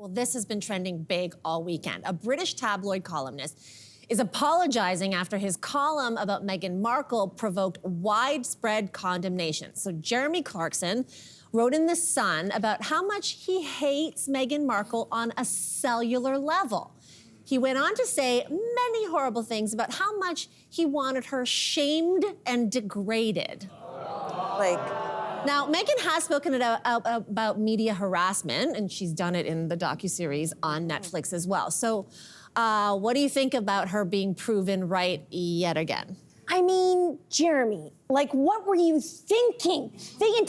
Well, this has been trending big all weekend. A British tabloid columnist is apologizing after his column about Meghan Markle provoked widespread condemnation. So Jeremy Clarkson wrote in The Sun about how much he hates Meghan Markle on a cellular level. He went on to say many horrible things about how much he wanted her shamed and degraded. Now, Meghan has spoken about media harassment, and she's done it in the docuseries on Netflix as well. So what do you think about her being proven right yet again? I mean, Jeremy, like, what were you thinking?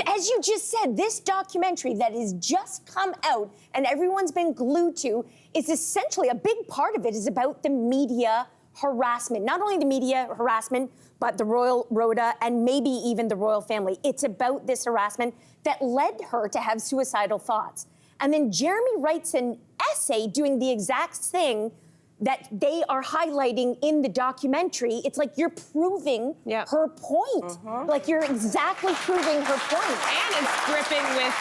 As you just said, this documentary that has just come out and everyone's been glued to is essentially, a big part of it is about the media harassment. Not only the media harassment, but the royal Rhoda and maybe even the royal family. It's about this harassment that led her to have suicidal thoughts. And then Jeremy writes an essay doing the exact thing that they are highlighting in the documentary. It's like you're proving her point. Like you're exactly proving her point. And it's dripping with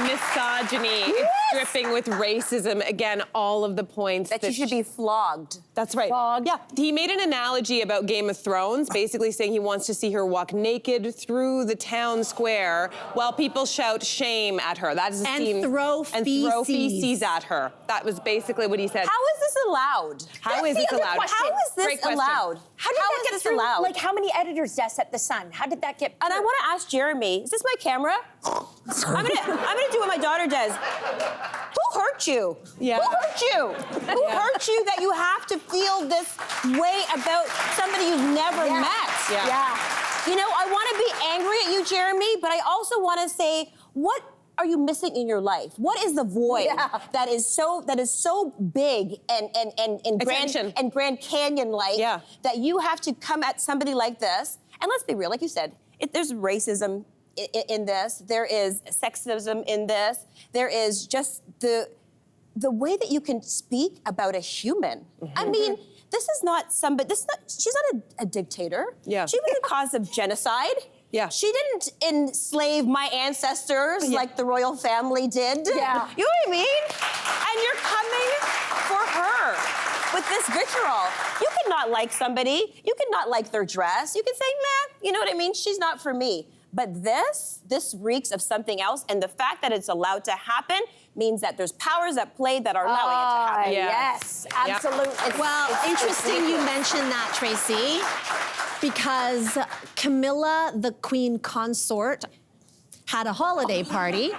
misogyny. It's dripping with racism. Again, all of the points that you should be flogged. That's right. Flogged. Yeah, he made an analogy about Game of Thrones, basically saying he wants to see her walk naked through the town square while people shout shame at her. That is a scene. And throw feces at her. That was basically what he said. How is this allowed? How is this allowed? How is this allowed? How did that get through? Allowed? Like, how many editors' desks at The Sun? How did that get? And I want to ask Jeremy, is this my camera? I'm gonna do what my daughter does. Who hurt you? Yeah. Who hurt you? Who hurt you that you have to feel this way about somebody you've never met? You know, I want to be angry at you, Jeremy, but I also want to say, what are you missing in your life? What is the void that is so big and Grand Canyon-like that you have to come at somebody like this? And let's be real, like you said, there's racism in this. There is sexism in this. There is just the way that you can speak about a human. I mean, this is not somebody. She's not a dictator. Yeah. She wasn't the cause of genocide. Yeah. She didn't enslave my ancestors like the royal family did. Yeah. You know what I mean? And you're coming for her with this vitriol. You could not like somebody. You could not like their dress. You could say, meh, you know what I mean? She's not for me. But this reeks of something else, and the fact that it's allowed to happen means that there's powers at play that are allowing it to happen. Yes, absolutely. Well, interesting you mentioned that, Tracy, because Camilla, the Queen Consort, had a holiday party.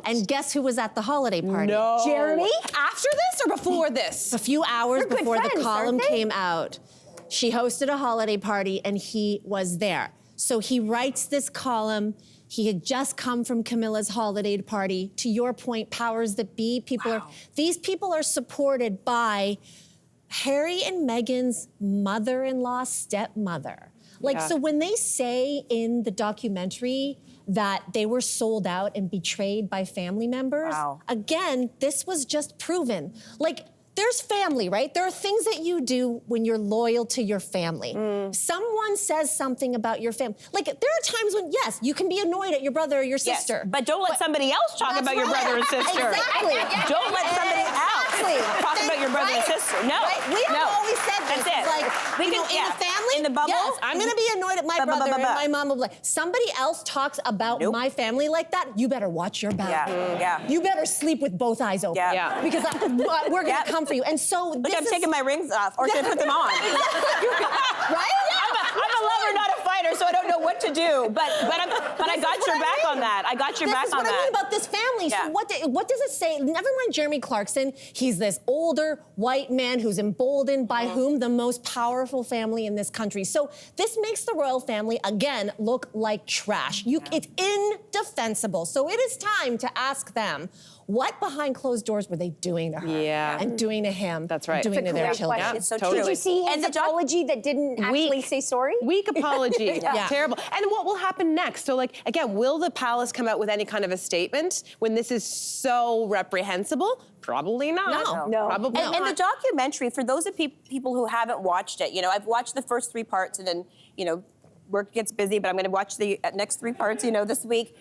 And guess who was at the holiday party? No. Jeremy? After this or before this? A few hours They're before good the friends, column aren't they? came out. She hosted a holiday party and he was there. So he writes this column. He had just come from Camilla's holiday party. To your point, powers that be, these people are supported by Harry and Meghan's mother-in-law, stepmother. So when they say in the documentary that they were sold out and betrayed by family members, again, this was just proven. There's family, right? There are things that you do when you're loyal to your family. Someone says something about your family. There are times when, yes, you can be annoyed at your brother or your sister. But don't let somebody else talk about your brother and sister. Exactly. Don't let somebody else talk about your brother and sister. No. We have always said this. That's it. In the family, in the bubble, yes, I'm going to be annoyed at my brother and my mom will be like, somebody else talks about my family like that, you better watch your back. You better sleep with both eyes open. Because we're going to come for you. And so look, I'm taking my rings off, or should I put them on? Right? I'm a lover, not a fighter, so I don't know what to do. But I got your back on that. I got your back on that. This is what I mean about this family. So what does it say? Never mind Jeremy Clarkson. He's this older white man who's emboldened by whom? The most powerful family in this country. So this makes the royal family, again, look like trash. It's indefensible. So it is time to ask them, what behind closed doors were they doing to her? And doing to him? That's right. And doing to their children. It's so Did you see his apology that didn't actually say sorry? Weak apology. Terrible. And what will happen next? So, again, will the palace come out with any kind of a statement when this is so reprehensible? Probably not. No. Probably not. And the documentary, for those of people who haven't watched it, I've watched the first 3 parts and then, work gets busy, but I'm going to watch the next 3 parts, this week.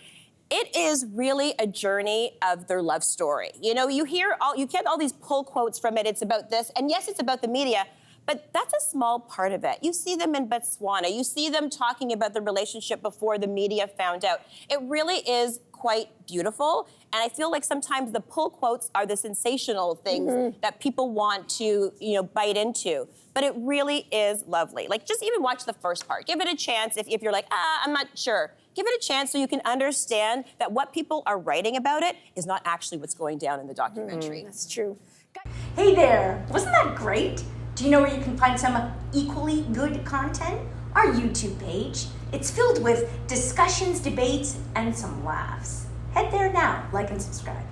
it is really a journey of their love story. You know, you get all these pull quotes from it. It's about this, and yes, it's about the media, but that's a small part of it. You see them in Botswana. You see them talking about the relationship before the media found out. It really is quite beautiful, and I feel like sometimes the pull quotes are the sensational things that people want to, bite into. But it really is lovely. Like, just even watch the first part. Give it a chance if you're like, I'm not sure. Give it a chance so you can understand that what people are writing about it is not actually what's going down in the documentary. That's true. Hey there, wasn't that great? Do you know where you can find some equally good content? Our YouTube page. It's filled with discussions, debates, and some laughs. Head there now, like and subscribe.